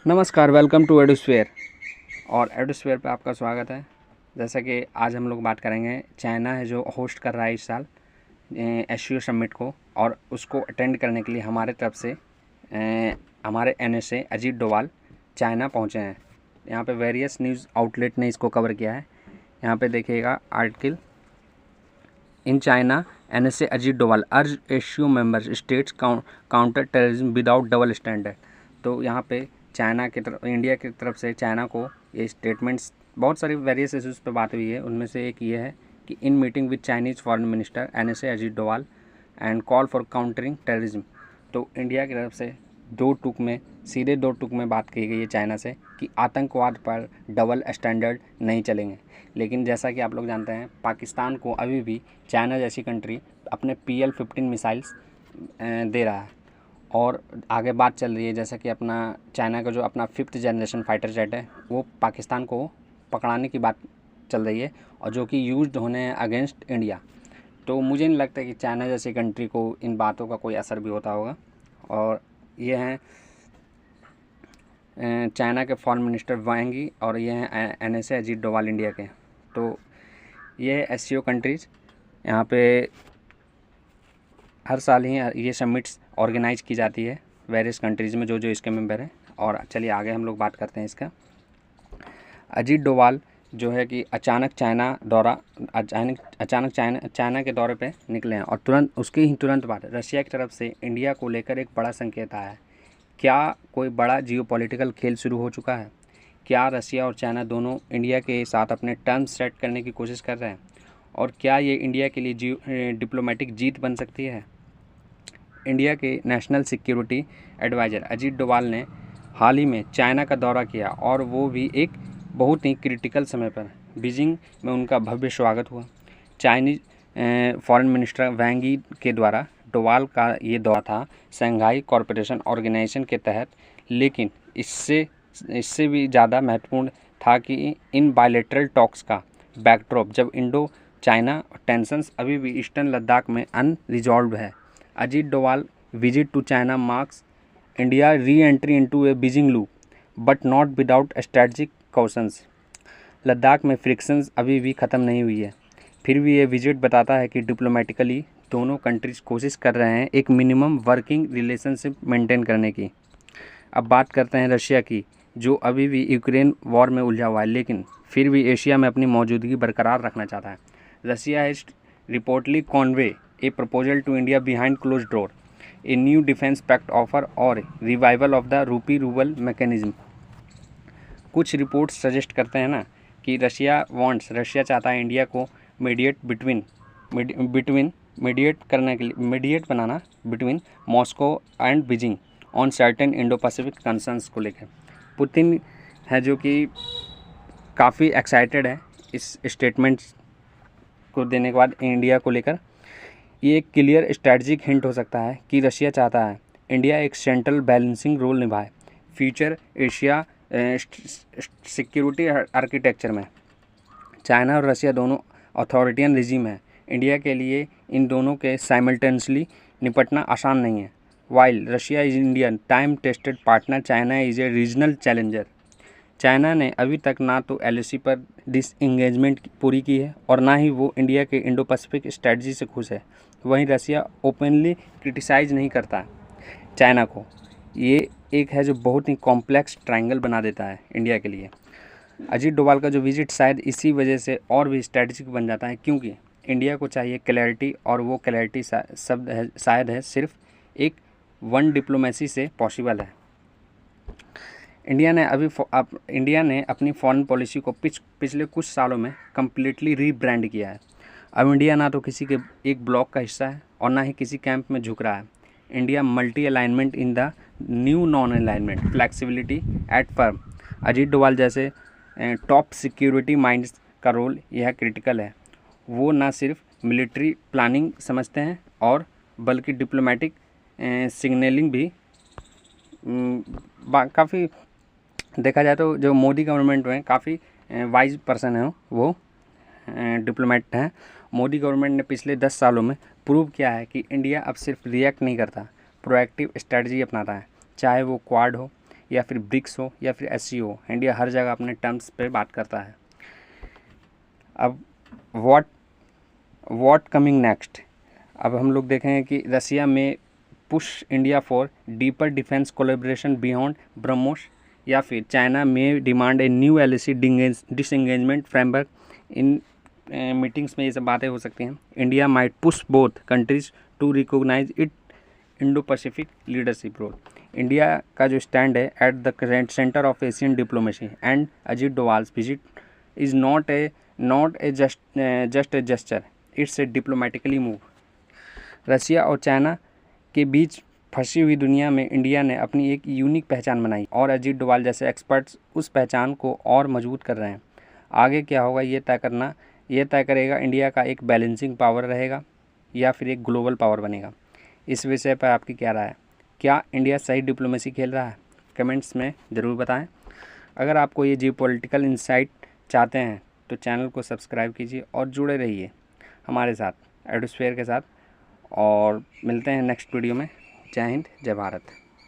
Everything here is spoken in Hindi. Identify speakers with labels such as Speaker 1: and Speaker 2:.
Speaker 1: नमस्कार, वेलकम टू एडुस्फीयर। और एडुस्फीयर पे आपका स्वागत है। जैसा कि आज हम लोग बात करेंगे, चाइना है जो होस्ट कर रहा है इस साल एससीओ समिट को, और उसको अटेंड करने के लिए हमारे तरफ से हमारे एनएसए अजीत डोवाल चाइना पहुंचे हैं। यहाँ पे वेरियस न्यूज़ आउटलेट ने इसको कवर किया है। यहाँ पे देखिएगा article, in China NSA Ajit Doval urge SCO member states counter terrorism without double standard. तो यहाँ पे चाइना की तरफ, इंडिया की तरफ से चाइना को ये स्टेटमेंट्स, बहुत सारी वेरियस इश्यूज़ पे बात हुई है। उनमें से एक ये है कि in meeting with Chinese foreign minister NSA Ajit Doval and call for countering terrorism. तो इंडिया की तरफ से सीधे दो टूक में बात की गई है चाइना से कि आतंकवाद पर डबल स्टैंडर्ड नहीं चलेंगे। लेकिन जैसा कि आप लोग जानते हैं, पाकिस्तान को अभी भी चाइना जैसी कंट्री अपने PL-15 मिसाइल्स दे रहा है, और आगे बात चल रही है जैसा कि अपना चाइना का जो अपना 5th जनरेशन फाइटर जेट है वो पाकिस्तान को पकड़ाने की बात चल रही है, और जो कि यूज्ड होने हैं अगेंस्ट इंडिया। तो मुझे नहीं लगता कि चाइना जैसी कंट्री को इन बातों का कोई असर भी होता होगा। और ये हैं चाइना के फॉरेन मिनिस्टर वांग, और ये हैं एनएसए अजीत डोवाल इंडिया के। तो ये एससीओ कंट्रीज़, यहाँ पे हर साल ही ये समिट्स ऑर्गेनाइज की जाती है वेरियस कंट्रीज़ में, जो जो इसके मेंबर हैं। और चलिए आगे हम लोग बात करते हैं इसका। अजीत डोवाल जो है कि अचानक चाइना के दौरे पे निकले हैं, और तुरंत बाद रशिया की तरफ से इंडिया को लेकर एक बड़ा संकेत आया है। क्या कोई बड़ा जियोपॉलिटिकल खेल शुरू हो चुका है? क्या रशिया और चाइना दोनों इंडिया के साथ अपने टर्म्स सेट करने की कोशिश कर रहे हैं? और क्या ये इंडिया के लिए डिप्लोमेटिक जीत बन सकती है? इंडिया के national security adviser Ajit Doval ने हाल ही में चाइना का दौरा किया, और वो भी एक बहुत ही क्रिटिकल समय पर। बीजिंग में उनका भव्य स्वागत हुआ। चाइनीज़ फॉरेन मिनिस्टर वांग यी के द्वारा डोवाल का ये दौरा था शंघाई कॉरपोरेशन ऑर्गेनाइजेशन के तहत, लेकिन इससे भी ज़्यादा महत्वपूर्ण था कि इन बायलैटरल टॉक्स का बैकड्रॉप जब इंडो चाइना टेंशंस अभी भी ईस्टर्न लद्दाख में अनरिजॉल्व है। Ajit Doval visit to China marks India reentry into a Beijing loop, but not without strategic cautions. Ladakh में फ्रिक्शंस अभी भी ख़त्म नहीं हुई है, फिर भी ये विजिट बताता है कि डिप्लोमेटिकली दोनों कंट्रीज कोशिश कर रहे हैं एक मिनिमम वर्किंग रिलेशनशिप मेंटेन करने की। अब बात करते हैं रशिया की, जो अभी भी यूक्रेन वॉर में उलझा हुआ है, लेकिन फिर भी एशिया में अपनी मौजूदगी बरकरार रखना चाहता है। Russia has reportedly convey a proposal to India behind close door, a new defence pact offer और revival of the rupee rouble mechanism. कुछ रिपोर्ट्स सजेस्ट करते हैं ना कि रशिया चाहता है इंडिया को मीडिएट बनाना between Moscow and Beijing on certain Indo Pacific concerns को लेकर। पुतिन है जो कि काफ़ी एक्साइटेड है इस स्टेटमेंट को देने के बाद इंडिया को लेकर। ये एक क्लियर स्ट्रैटेजिक हिंट हो सकता है कि रशिया चाहता है इंडिया एक सेंट्रल बैलेंसिंग रोल निभाए फ्यूचर एशिया सिक्योरिटी आर्किटेक्चर में। चाइना और रशिया दोनों अथॉरिटियन रिजीम है। इंडिया के लिए इन दोनों के साइमल्टेनियसली निपटना आसान नहीं है। While Russia is Indian time tested partner, China is a regional challenger. China ने अभी तक ना तो LAC पर डिसएंगेजमेंट पूरी की है, और ना ही वो इंडिया के इंडो पैसिफिक स्ट्रेटजी से खुश है। वहीं रशिया ओपनली क्रिटिसाइज़ नहीं करता चाइना को। ये एक है जो बहुत ही कॉम्प्लेक्स ट्रायंगल बना देता है इंडिया के लिए। अजीत डोवाल का जो विजिट शायद इसी वजह से और भी स्ट्रेटजिक बन जाता है, क्योंकि इंडिया को चाहिए क्लैरिटी, और वो क्लैरिटी शब्द है शायद है सिर्फ एक वन डिप्लोमेसी से पॉसिबल है। इंडिया ने अपनी फॉरेन पॉलिसी को पिछले कुछ सालों में कम्प्लीटली रीब्रांड किया है। अब इंडिया ना तो किसी के एक ब्लॉक का हिस्सा है, और ना ही किसी कैंप में झुक रहा है। India multi alignment in the new non alignment, flexibility at firm. Ajit Doval जैसे टॉप सिक्योरिटी माइंड्स का रोल यह क्रिटिकल है। वो ना सिर्फ मिलिट्री प्लानिंग समझते हैं, और बल्कि डिप्लोमेटिक सिग्नलिंग भी। काफ़ी देखा जाए तो जो मोदी गवर्नमेंट में काफ़ी वाइज पर्सन है, वो डिप्लोमेट हैं। मोदी गवर्नमेंट ने पिछले 10 सालों में प्रूव किया है कि इंडिया अब सिर्फ रिएक्ट नहीं करता, प्रोएक्टिव स्ट्रेटजी अपनाता है। चाहे वो क्वाड हो या फिर ब्रिक्स हो या फिर SCO हो, इंडिया हर जगह अपने टर्म्स पे बात करता है। अब व्हाट कमिंग नेक्स्ट, अब हम लोग देखेंगे कि रसिया में push India for deeper defence collaboration beyond BrahMos, या फिर चाइना में demand a new LAC disengagement framework. इन मीटिंग्स में ये सब बातें हो सकती हैं। India might push both countries to recognise it Indo Pacific leadership role. India का जो स्टैंड है at the centre of Asian diplomacy and Ajit Doval's visit is not a just a gesture, it's a diplomatically move. Russia और चाइना के बीच फंसी हुई दुनिया में इंडिया ने अपनी एक यूनिक पहचान बनाई और अजीत डोवाल जैसे एक्सपर्ट्स उस पहचान को और मजबूत कर रहे हैं। आगे क्या होगा ये तय करेगा इंडिया का एक बैलेंसिंग पावर रहेगा या फिर एक ग्लोबल पावर बनेगा। इस विषय पर आपकी क्या राय है? क्या इंडिया सही डिप्लोमेसी खेल रहा है? कमेंट्स में ज़रूर बताएं। अगर आपको ये जियोपॉलिटिकल इंसाइट चाहते हैं तो चैनल को सब्सक्राइब कीजिए और जुड़े रहिए हमारे साथ एडोस्फेयर के साथ, और मिलते हैं नेक्स्ट वीडियो में। जय हिंद, जय भारत।